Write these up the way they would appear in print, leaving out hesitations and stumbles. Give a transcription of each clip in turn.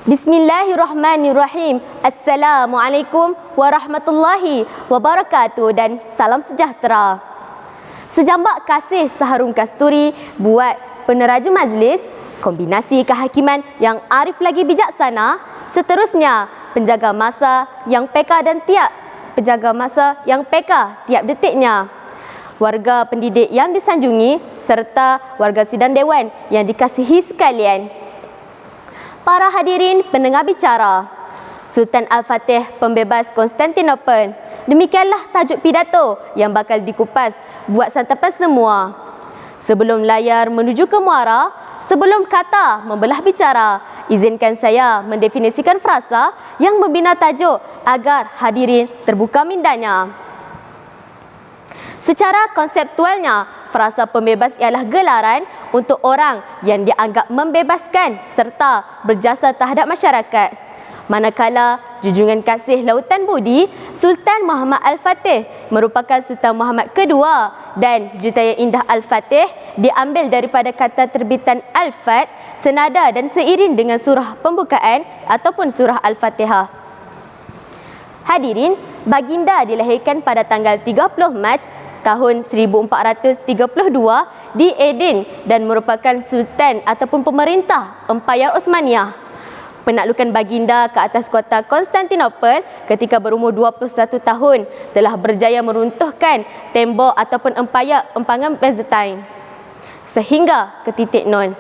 Bismillahirrahmanirrahim. Assalamualaikum warahmatullahi wabarakatuh dan salam sejahtera. Sejambak kasih seharum kasturi buat peneraju majlis, kombinasi kehakiman yang arif lagi bijaksana, seterusnya penjaga masa yang peka tiap detiknya. Warga pendidik yang disanjungi serta warga sidang dewan yang dikasihi sekalian. Para hadirin pendengar bicara, Sultan Al-Fatih Pembebas Konstantinopel. Demikianlah tajuk pidato yang bakal dikupas buat santapan semua. Sebelum layar menuju ke muara, sebelum kata membelah bicara, izinkan saya mendefinisikan frasa yang membina tajuk agar hadirin terbuka mindanya. Secara konseptualnya, frasa pembebas ialah gelaran untuk orang yang dianggap membebaskan serta berjasa terhadap masyarakat. Manakala junjungan kasih lautan budi, Sultan Muhammad Al-Fatih merupakan Sultan Muhammad kedua dan Jutaya Indah Al-Fatih diambil daripada kata terbitan Al-Fat, senada dan seiring dengan surah pembukaan ataupun surah Al-Fatihah. Hadirin, baginda dilahirkan pada tanggal 30 Mac tahun 1432 di Aden dan merupakan sultan ataupun pemerintah Empayar Osmaniyah. Penaklukan baginda ke atas kota Konstantinopel ketika berumur 21 tahun telah berjaya meruntuhkan tembok ataupun empangan Byzantine sehingga ke titik nol.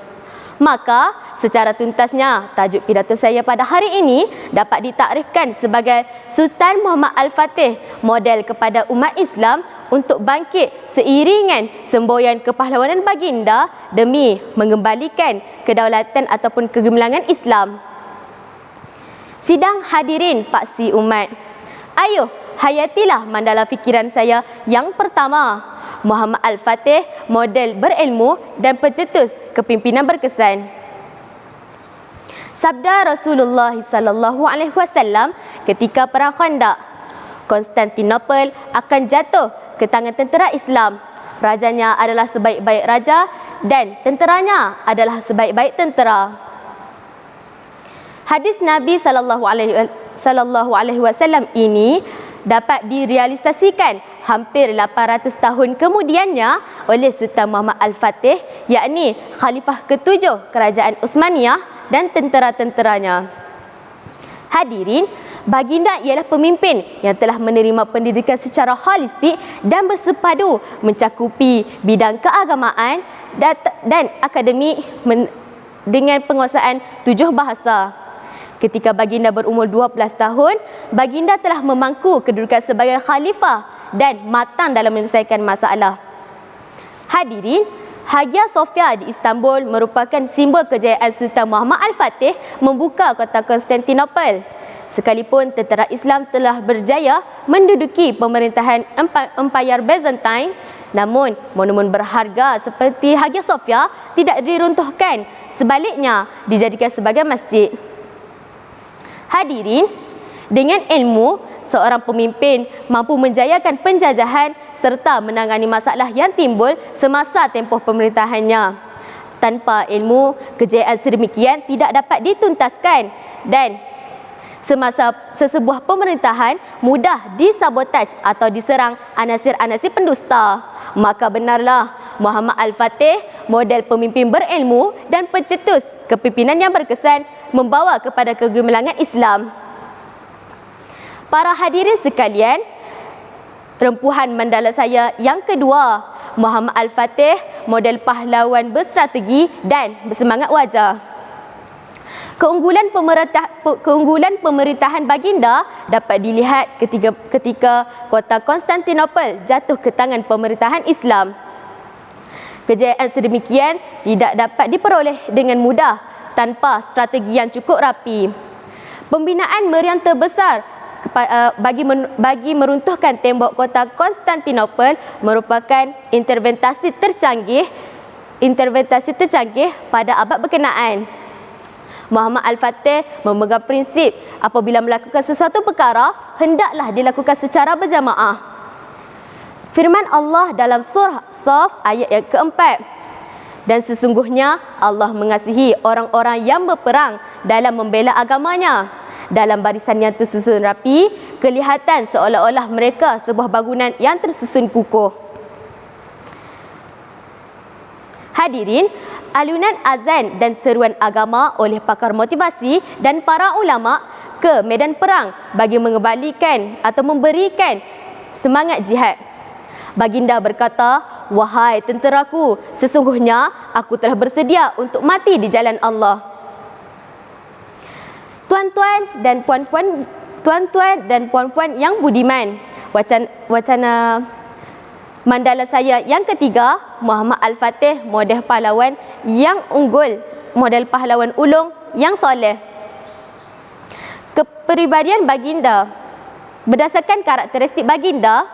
Maka secara tuntasnya tajuk pidato saya pada hari ini dapat ditakrifkan sebagai Sultan Muhammad Al-Fatih, model kepada umat Islam untuk bangkit seiringan semboyan kepahlawanan baginda demi mengembalikan kedaulatan ataupun kegemilangan Islam. Sidang hadirin paksi umat, ayuh hayatilah mandala fikiran saya yang pertama. Muhammad Al-Fatih, model berilmu dan pencetus kepimpinan berkesan. Sabda Rasulullah sallallahu alaihi wasallam ketika perang Khandaq, Konstantinopel akan jatuh ke tangan tentera Islam. Rajanya adalah sebaik-baik raja dan tenteranya adalah sebaik-baik tentera. Hadis Nabi sallallahu alaihi wasallam ini dapat direalisasikan hampir 800 tahun kemudiannya oleh Sultan Muhammad Al-Fatih, yakni Khalifah ke-7 Kerajaan Osmaniyah dan tentera-tenteranya. Hadirin, baginda ialah pemimpin yang telah menerima pendidikan secara holistik dan bersepadu mencakupi bidang keagamaan dan akademik dengan penguasaan 7 bahasa. Ketika baginda berumur 12 tahun, baginda telah memangku kedudukan sebagai khalifah dan matang dalam menyelesaikan masalah. Hadirin, Hagia Sophia di Istanbul merupakan simbol kejayaan Sultan Muhammad Al-Fatih membuka kota Konstantinopel. Sekalipun tentera Islam telah berjaya menduduki pemerintahan Empayar Byzantine, namun monumen berharga seperti Hagia Sophia tidak diruntuhkan, sebaliknya dijadikan sebagai masjid. Hadirin, dengan ilmu, seorang pemimpin mampu menjayakan penjajahan serta menangani masalah yang timbul semasa tempoh pemerintahannya. Tanpa ilmu, kejayaan sedemikian tidak dapat dituntaskan dan semasa sesebuah pemerintahan mudah disabotaj atau diserang anasir-anasir pendusta. Maka benarlah Muhammad Al-Fatih, model pemimpin berilmu dan pencetus kepimpinan yang berkesan membawa kepada kegemilangan Islam. Para hadirin sekalian, rempuhan mandala saya yang kedua, Muhammad Al-Fatih, model pahlawan berstrategi dan bersemangat wajar. Keunggulan pemerintahan baginda dapat dilihat ketika kota Konstantinopel jatuh ke tangan pemerintahan Islam. Kejayaan sedemikian tidak dapat diperoleh dengan mudah tanpa strategi yang cukup rapi. Pembinaan meriam terbesar bagi meruntuhkan tembok kota Konstantinopel merupakan interventasi tercanggih pada abad berkenaan. Muhammad Al-Fatih memegang prinsip apabila melakukan sesuatu perkara, hendaklah dilakukan secara berjamaah. Firman Allah dalam surah Saf ayat yang keempat, Dan sesungguhnya Allah mengasihi orang-orang yang berperang dalam membela agamanya. Dalam barisan yang tersusun rapi, kelihatan seolah-olah mereka sebuah bangunan yang tersusun kukuh. Hadirin, alunan azan dan seruan agama oleh pakar motivasi dan para ulama ke medan perang bagi mengembalikan atau memberikan semangat jihad. Baginda berkata, "Wahai tenteraku, sesungguhnya aku telah bersedia untuk mati di jalan Allah." Tuan-tuan dan puan-puan yang budiman, wacana mandala saya yang ketiga, Muhammad Al-Fatih, model pahlawan yang unggul, model pahlawan ulung yang soleh. Kepribadian baginda. Berdasarkan karakteristik baginda,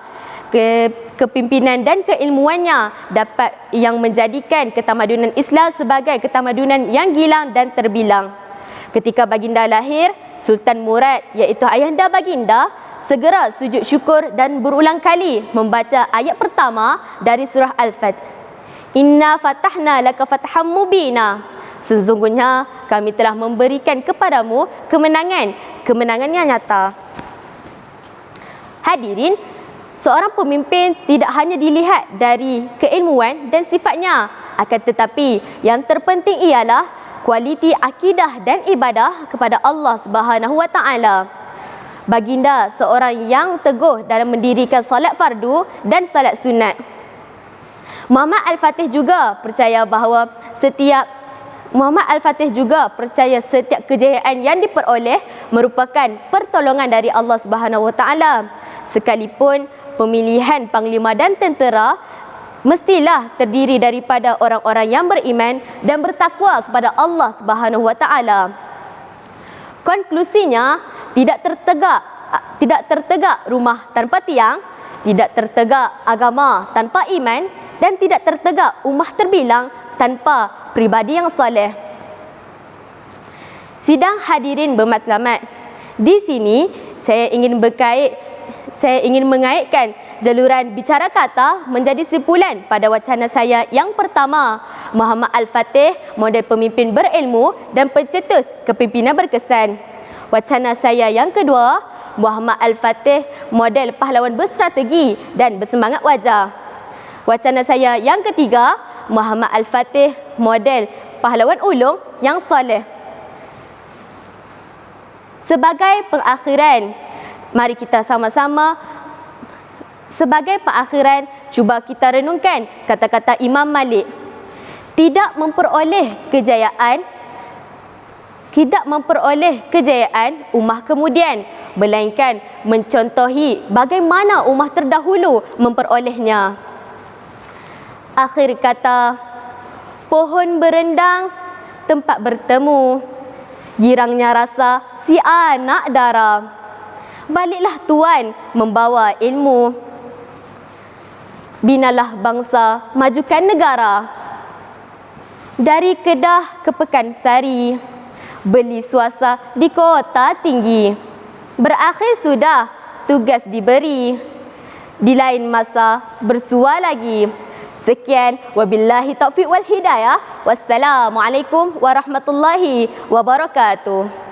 kepimpinan dan keilmuannya dapat yang menjadikan ketamadunan Islam sebagai ketamadunan yang gilang dan terbilang. Ketika baginda lahir, Sultan Murad iaitu ayahanda baginda segera sujud syukur dan berulang kali membaca ayat pertama dari surah Al-Fath. Inna fatahna laka fatham mubina. Sesungguhnya kami telah memberikan kepadamu kemenangan yang nyata. Hadirin, seorang pemimpin tidak hanya dilihat dari keilmuan dan sifatnya, akan tetapi yang terpenting ialah kualiti akidah dan ibadah kepada Allah Subhanahu Wa Taala. Baginda seorang yang teguh dalam mendirikan solat fardu dan solat sunat. Muhammad Al-Fatih juga percaya setiap kejayaan yang diperoleh merupakan pertolongan dari Allah Subhanahu Wa Taala. Sekalipun pemilihan panglima dan tentera mestilah terdiri daripada orang-orang yang beriman dan bertakwa kepada Allah Subhanahu Wa Taala. Konklusinya, tidak tertegak rumah tanpa tiang, tidak tertegak agama tanpa iman, dan tidak tertegak ummah terbilang tanpa pribadi yang soleh. Sidang hadirin bermatlamat, di sini saya ingin mengaitkan jaluran bicara kata menjadi simpulan pada wacana saya yang pertama, Muhammad Al-Fatih, model pemimpin berilmu dan pencetus kepimpinan berkesan. Wacana saya yang kedua, Muhammad Al-Fatih, model pahlawan berstrategi dan bersemangat wajar. Wacana saya yang ketiga, Muhammad Al-Fatih, model pahlawan ulung yang soleh. Sebagai pengakhiran, mari kita sama-sama cuba kita renungkan kata-kata Imam Malik. Tidak memperoleh kejayaan ummah kemudian, melainkan mencontohi bagaimana ummah terdahulu memperolehnya. Akhir kata, pohon berendang, tempat bertemu, girangnya rasa si anak dara. Baliklah Tuan membawa ilmu, binalah bangsa, majukan negara. Dari Kedah ke Pekansari, beli swasta di kota tinggi. Berakhir sudah tugas diberi, di lain masa bersua lagi. Sekian, wabillahi taufiq wal hidayah. Wassalamualaikum warahmatullahi wabarakatuh.